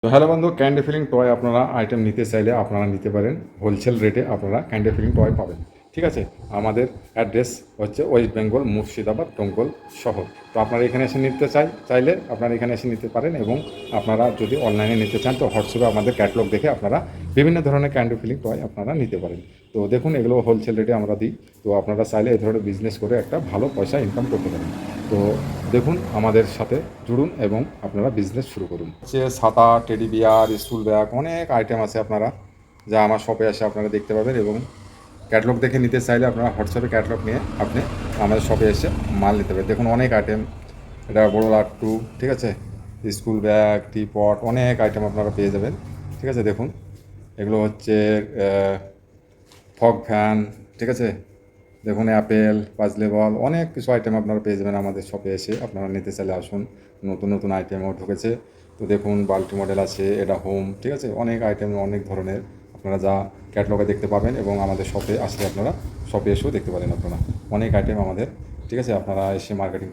তো হ্যালো বন্ধু, candy feeling toy আপনারা আইটেম নিতে চাইলে আপনারা নিতে পারেন। হোলসেল রেটে আপনারা ক্যান্ডি ফিলিং টয় পাবেন। ঠিক আছে, আমাদের অ্যাড্রেস হচ্ছে ওয়েস্ট বেঙ্গল, মুর্শিদাবাদ, টঙ্কল শহর। তো আপনারা এখানে এসে নিতে চাইলে আপনারা এখানে এসে নিতে পারেন, এবং আপনারা যদি অনলাইনে নিতে চান তো হোয়াটসঅ্যাপে আমাদের ক্যাটালগ দেখে আপনারা বিভিন্ন ধরনের ক্যান্ডি ফিলিং টয় আপনারা নিতে পারেন। তো দেখুন, এগুলো হোলসেল রেটে আমরা দিই। তো আপনারা চাইলে এই ধরনের বিজনেস করে একটা ভালো পয়সা ইনকাম করতে পারেন। তো দেখুন, আমাদের সাথে জুড়ুন এবং আপনারা বিজনেস শুরু করুন। হচ্ছে ছাতা, টেডি বিয়ার, স্কুল ব্যাগ, অনেক আইটেম আছে আপনারা যা আমার শপে এসে আপনারা দেখতে পাবেন, এবং ক্যাটালগ দেখে নিতে চাইলে আপনারা হোয়াটসঅ্যাপে ক্যাটালগ নিয়ে আপনি আমাদের শপে এসে মাল নিতে পারেন। দেখুন, অনেক আইটেম, এটা বড় লাট্টু, ঠিক আছে, স্কুল ব্যাগ, টিপট, অনেক আইটেম আপনারা পেয়ে যাবেন। ঠিক আছে, দেখুন এগুলো হচ্ছে ফগ ফ্যান, ঠিক আছে, দেখুন অ্যাপেল, পাজলে বল, অনেক কিছু আইটেম আপনারা পেয়ে যাবেন আমাদের শপে এসে। আপনারা নিতে চাইলে আসুন, নতুন নতুন আইটেমও ঢুকেছে। তো দেখুন, বাল্টি মডেল আছে, এটা হোম, ঠিক আছে, অনেক আইটেম, অনেক ধরনের আপনারা যা ক্যাটলগে দেখতে পাবেন, এবং আমাদের শপে আসলে আপনারা শপে এসেও দেখতে পারেন। আপনারা অনেক আইটেম আমাদের, ঠিক আছে, আপনারা এসে মার্কেটিং